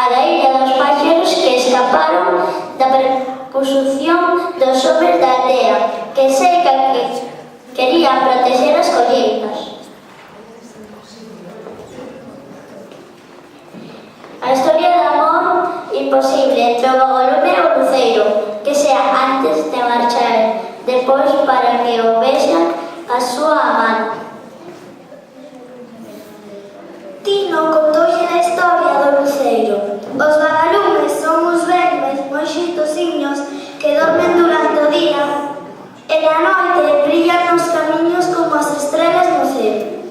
a da illa dos paxeros que escaparon da percusión dos homes da aldea, que seica que querían protexer as colleitas. A historia de amor imposible entre o vagalume e o luceiro, que sea antes de marchar, depois para que o vexan a súa amante. Tino contoulle a historia do luceiro. Os vagalumes son uns vermes moi xeitosiños que dormen durante o día e na noite brillan nos camiños como as estrelas no ceo.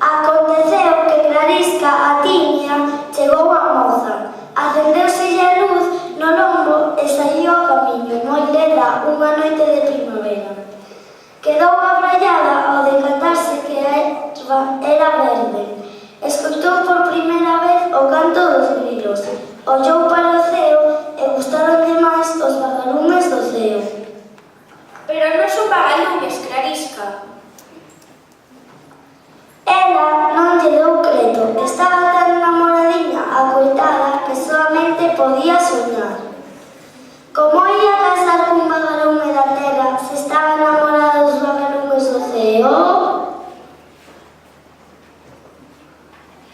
Aconteceu que Clarisca, a tiña, chegou á moza. Acendeuselle a luz no lombo e saiu ao camiño, moi leda, unha noite de primavera. Quedou abraiada ao decatarse que a erva era verde. Escoitou por primeira vez o canto dos grilos. Ollou para o ceo e gustaronlle máis os vagalumes do ceo. Pero non son vagalumes, Clarisca. Ela non lle deu creto. Estaba tan namoradiña a coitada que solamente podía soñar. Como ia casar cun vagalume da terra se estaba enamorada dos vagalumes do ceo?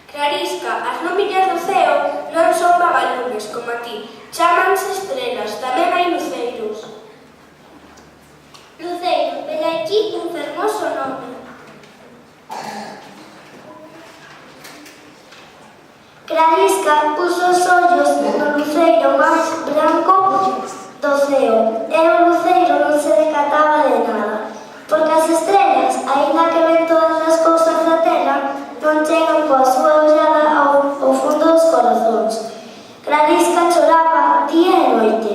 Clarisca, as lumiñas do ceo non son vagalumes como a ti. Chámanse estrelas, tamén hai luceiros. Luceiro, ven aquí un fermoso nome. Clarisca puso os ollos no luceiro máis branco do ceo e o luceiro non se decataba de nada, porque as estrelas, aínda que ven todas as cousas da terra, non chegan coa súa ollada ao fundo dos corazóns. Clarisca choraba día e noite.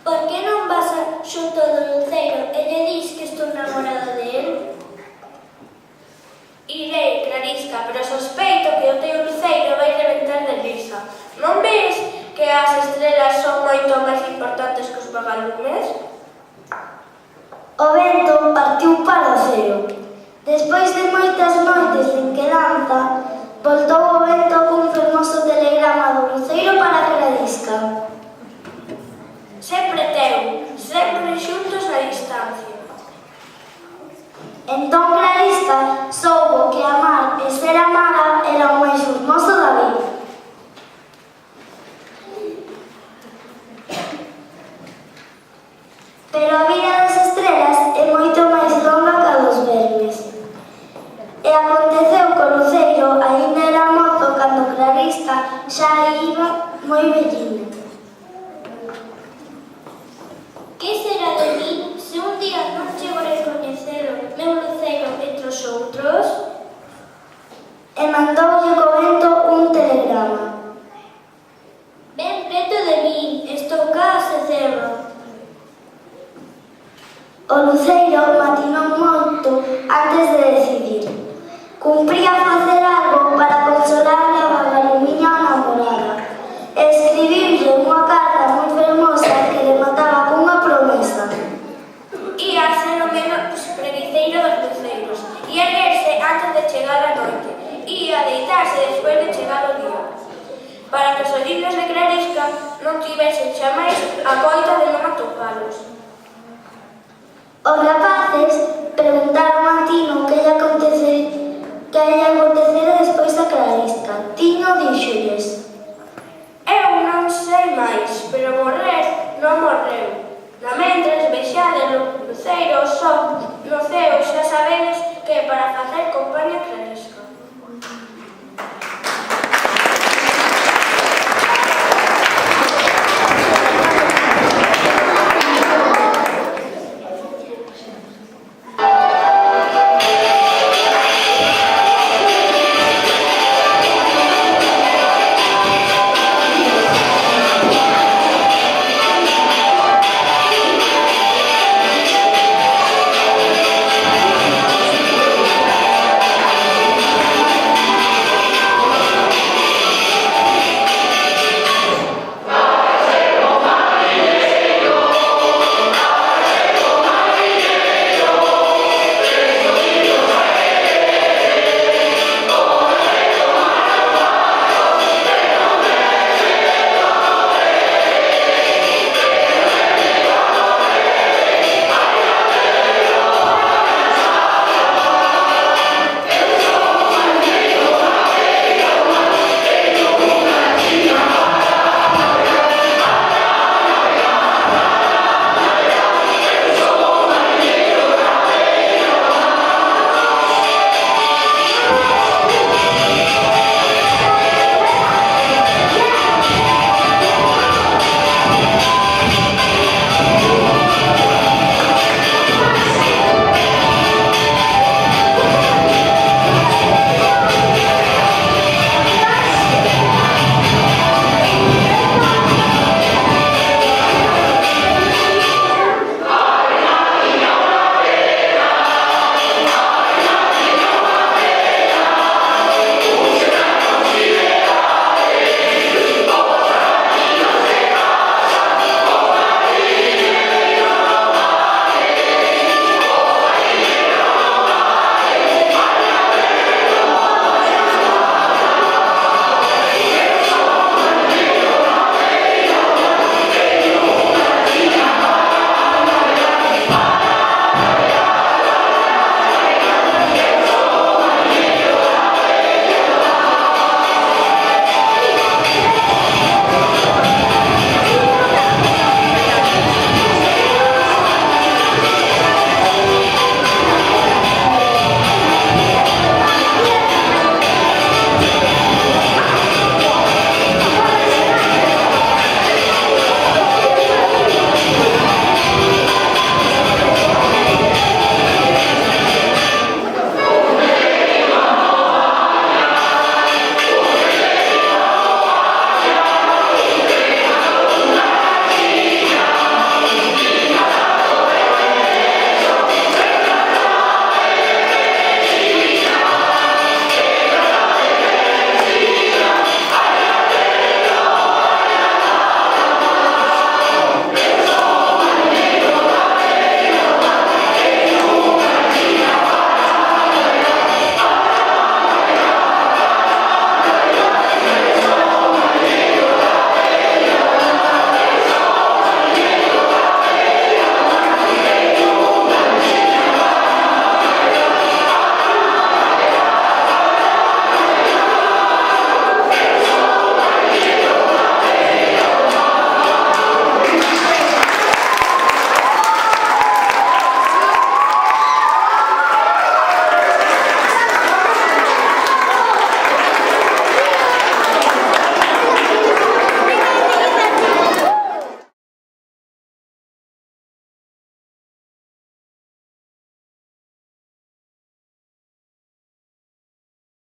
Por que non vas xunto do luceiro e lle dis que estou namorada de él? Irei, Clarisca, pero sospeito que o teu luceiro vai reventar de risa. Non ves que as estrelas son moito máis importantes que os vagalumes? O vento partiu para o ceo. Despois de moitas noites en que danza, voltou o vento cun fermoso telegrama do luceiro para Clarisca. Sempre teu, sempre xuntos na distancia. Entón Clarisca soubo que amar e ser amada era o máis hermoso da vida. Pero a vida das estrelas é moito máis longa que a dos vermes. E aconteceu que o luceiro aínda era mozo cando Clarisca xa iba moi velliña. Que será de mí se un día non chego a recoñecer o meu luceiro entre os outros? E mandoulle co vento un telegrama. Ven preto de min, estou cá se cerro. O luceiro matinou moito antes de decidir. Cumpría facer algo para consolar a vagalumiña namorada. Escribiulle unha carta moi fermosa que remataba cunha promesa. Ía ser o menos preguiceiro dos luceiros. Ía erguerse antes de chegar a noite. Ía deitarse despois de chegar o día. Para que os olliños de Clarisca non tivesen xamais a coita de non atopalos. Os rapaces preguntaron a Tino que lle acontecera despois a Clarisca. Tino díxolles: Eu non sei máis, pero morrer non morreu. Namentres vexades o luceiro o sol no ceo, xa sabedes que para facer compañía Clarisca.